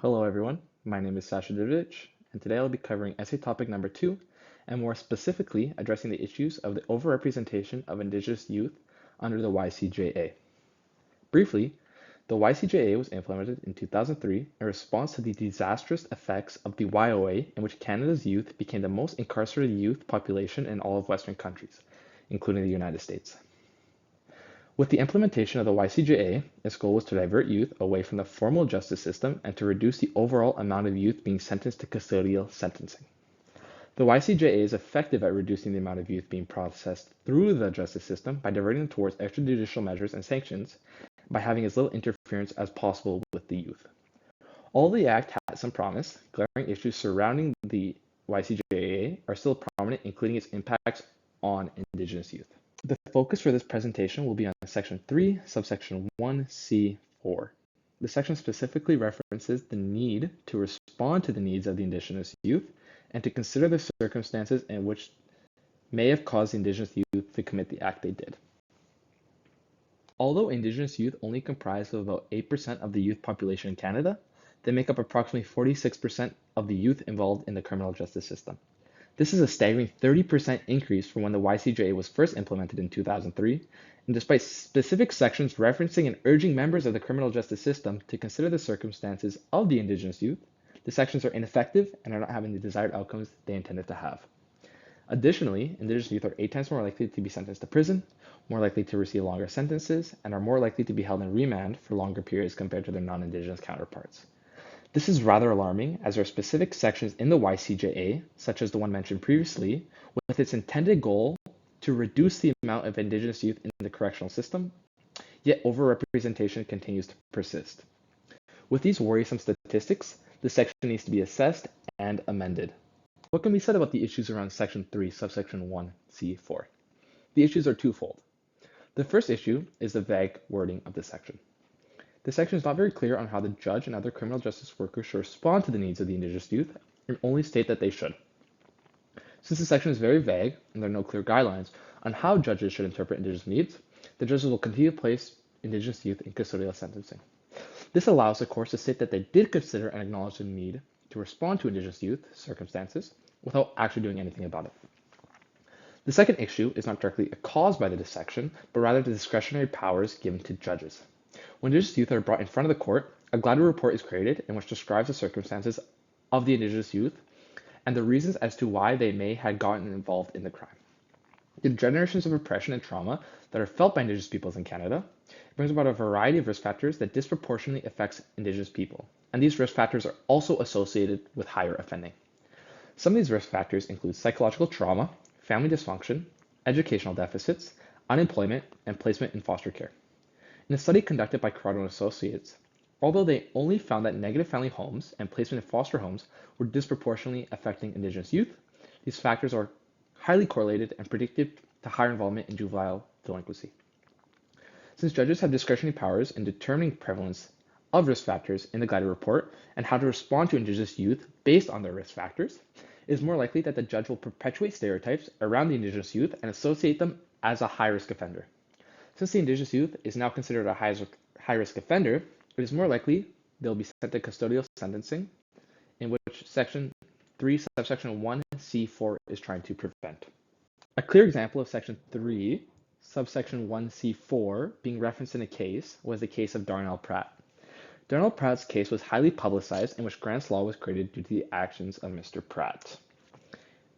Hello everyone, my name is Sasha Divich, and today I'll be covering essay topic number 2, and more specifically addressing the issues of the overrepresentation of Indigenous youth under the YCJA. Briefly, the YCJA was implemented in 2003 in response to the disastrous effects of the YOA, in which Canada's youth became the most incarcerated youth population in all of Western countries, including the United States. With the implementation of the YCJA, its goal was to divert youth away from the formal justice system and to reduce the overall amount of youth being sentenced to custodial sentencing. The YCJA is effective at reducing the amount of youth being processed through the justice system by diverting them towards extrajudicial measures and sanctions by having as little interference as possible with the youth. Although the Act has some promise, glaring issues surrounding the YCJA are still prominent, including its impacts on Indigenous youth. The focus for this presentation will be on Section 3, subsection 1C4. The section specifically references the need to respond to the needs of the Indigenous youth and to consider the circumstances in which may have caused the Indigenous youth to commit the act they did. Although Indigenous youth only comprise of about 8% of the youth population in Canada, they make up approximately 46% of the youth involved in the criminal justice system. This is a staggering 30% increase from when the YCJA was first implemented in 2003, and despite specific sections referencing and urging members of the criminal justice system to consider the circumstances of the Indigenous youth, the sections are ineffective and are not having the desired outcomes they intended to have. Additionally, Indigenous youth are 8 times more likely to be sentenced to prison, more likely to receive longer sentences, and are more likely to be held in remand for longer periods compared to their non-Indigenous counterparts. This is rather alarming, as there are specific sections in the YCJA, such as the one mentioned previously, with its intended goal to reduce the amount of Indigenous youth in the correctional system, yet overrepresentation continues to persist. With these worrisome statistics, the section needs to be assessed and amended. What can be said about the issues around Section 3, subsection 1C4? The issues are twofold. The first issue is the vague wording of this section. This section is not very clear on how the judge and other criminal justice workers should respond to the needs of the Indigenous youth, and only state that they should. Since the section is very vague, and there are no clear guidelines on how judges should interpret Indigenous needs, the judges will continue to place Indigenous youth in custodial sentencing. This allows the courts to state that they did consider and acknowledge the need to respond to Indigenous youth circumstances without actually doing anything about it. The second issue is not directly caused by this section, but rather the discretionary powers given to judges. When Indigenous youth are brought in front of the court, a Gladwell report is created in which describes the circumstances of the Indigenous youth and the reasons as to why they may have gotten involved in the crime. The generations of oppression and trauma that are felt by Indigenous peoples in Canada brings about a variety of risk factors that disproportionately affects Indigenous people, and these risk factors are also associated with higher offending. Some of these risk factors include psychological trauma, family dysfunction, educational deficits, unemployment, and placement in foster care. In a study conducted by Corrado and Associates, although they only found that negative family homes and placement in foster homes were disproportionately affecting Indigenous youth, these factors are highly correlated and predictive to higher involvement in juvenile delinquency. Since judges have discretionary powers in determining prevalence of risk factors in the Gladwell report and how to respond to Indigenous youth based on their risk factors, it is more likely that the judge will perpetuate stereotypes around the Indigenous youth and associate them as a high-risk offender. Since the Indigenous youth is now considered a high-risk offender, it is more likely they'll be sent to custodial sentencing, in which Section 3, subsection 1C4 is trying to prevent. A clear example of Section 3, subsection 1C4 being referenced in a case was the case of Darnell Pratt. Darnell Pratt's case was highly publicized, in which Grant's Law was created due to the actions of Mr. Pratt.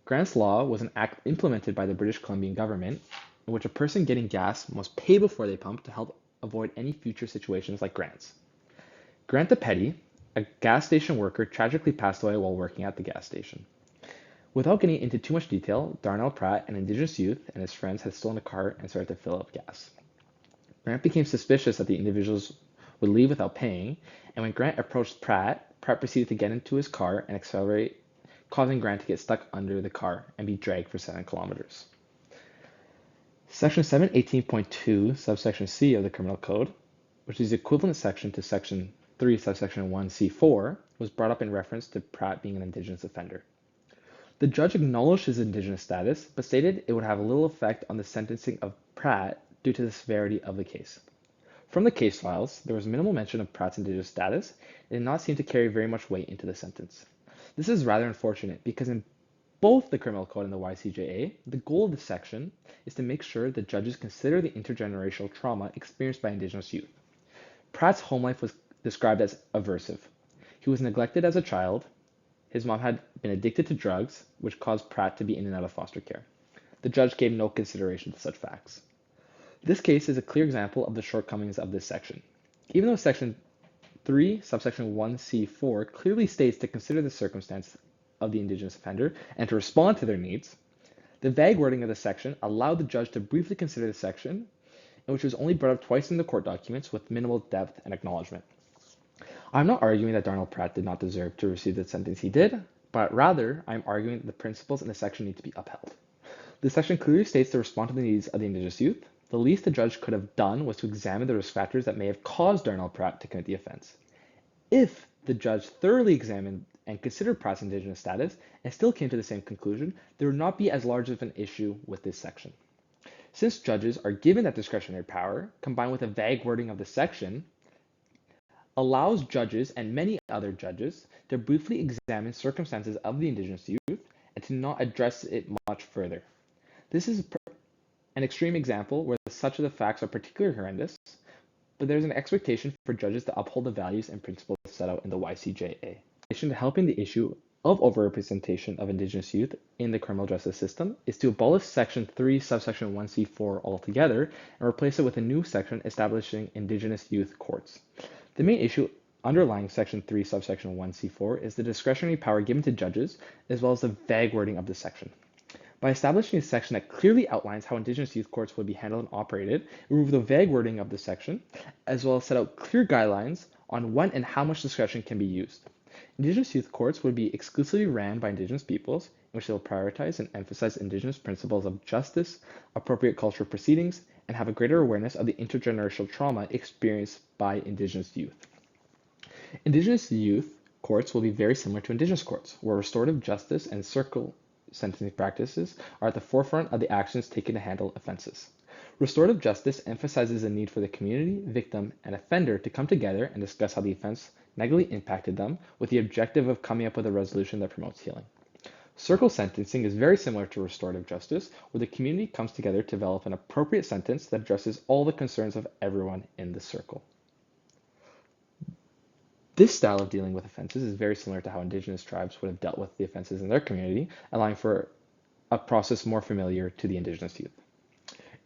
Grant's Law was an act implemented by the British Columbian government in which a person getting gas must pay before they pump to help avoid any future situations like Grant's. Grant the Petty, a gas station worker, tragically passed away while working at the gas station. Without getting into too much detail, Darnell Pratt, an Indigenous youth, and his friends had stolen a car and started to fill up gas. Grant became suspicious that the individuals would leave without paying, and when Grant approached Pratt, Pratt proceeded to get into his car and accelerate, causing Grant to get stuck under the car and be dragged for 7 kilometers. Section 718.2, subsection C of the Criminal Code, which is the equivalent section to Section 3, subsection 1C4, was brought up in reference to Pratt being an Indigenous offender. The judge acknowledged his Indigenous status, but stated it would have little effect on the sentencing of Pratt due to the severity of the case. From the case files, there was minimal mention of Pratt's Indigenous status and did not seem to carry very much weight into the sentence. This is rather unfortunate because in both the Criminal Code and the YCJA, the goal of the section is to make sure that judges consider the intergenerational trauma experienced by Indigenous youth. Pratt's home life was described as aversive. He was neglected as a child. His mom had been addicted to drugs, which caused Pratt to be in and out of foster care. The judge gave no consideration to such facts. This case is a clear example of the shortcomings of this section. Even though Section 3, subsection 1C4 clearly states to consider the circumstance of the Indigenous offender and to respond to their needs, the vague wording of the section allowed the judge to briefly consider the section, in which was only brought up twice in the court documents with minimal depth and acknowledgement. I'm not arguing that Darnell Pratt did not deserve to receive the sentence he did, but rather I'm arguing that the principles in the section need to be upheld. The section clearly states to respond to the needs of the Indigenous youth. The least the judge could have done was to examine the risk factors that may have caused Darnell Pratt to commit the offense. If the judge thoroughly examined and considered Pratt's Indigenous status and still came to the same conclusion, there would not be as large of an issue with this section. Since judges are given that discretionary power, combined with a vague wording of the section, allows judges and many other judges to briefly examine circumstances of the Indigenous youth and to not address it much further. This is an extreme example where such of the facts are particularly horrendous, but there's an expectation for judges to uphold the values and principles set out in the YCJA. In addition to helping the issue of overrepresentation of Indigenous youth in the criminal justice system is to abolish Section 3, subsection 1C4 altogether and replace it with a new section establishing Indigenous youth courts. The main issue underlying Section 3, subsection 1C4 is the discretionary power given to judges, as well as the vague wording of the section. By establishing a section that clearly outlines how Indigenous youth courts will be handled and operated, remove the vague wording of the section, as well as set out clear guidelines on when and how much discretion can be used. Indigenous youth courts would be exclusively ran by Indigenous peoples, in which they will prioritize and emphasize Indigenous principles of justice, appropriate cultural proceedings, and have a greater awareness of the intergenerational trauma experienced by Indigenous youth. Indigenous youth courts will be very similar to Indigenous courts, where restorative justice and circle sentencing practices are at the forefront of the actions taken to handle offenses. Restorative justice emphasizes the need for the community, victim, and offender to come together and discuss how the offense negatively impacted them with the objective of coming up with a resolution that promotes healing. Circle sentencing is very similar to restorative justice, where the community comes together to develop an appropriate sentence that addresses all the concerns of everyone in the circle. This style of dealing with offenses is very similar to how Indigenous tribes would have dealt with the offenses in their community, allowing for a process more familiar to the Indigenous youth.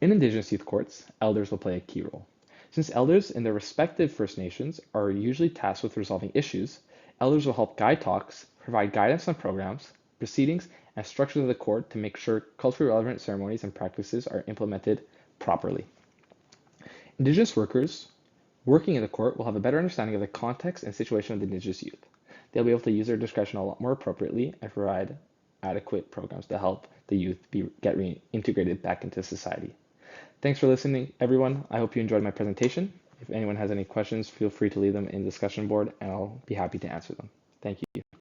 In Indigenous youth courts, elders will play a key role. Since elders in their respective First Nations are usually tasked with resolving issues, elders will help guide talks, provide guidance on programs, proceedings, and structures of the court to make sure culturally relevant ceremonies and practices are implemented properly. Indigenous workers working in the court will have a better understanding of the context and situation of the Indigenous youth. They'll be able to use their discretion a lot more appropriately and provide adequate programs to help the youth get reintegrated back into society. Thanks for listening, everyone. I hope you enjoyed my presentation. If anyone has any questions, feel free to leave them in the discussion board and I'll be happy to answer them. Thank you.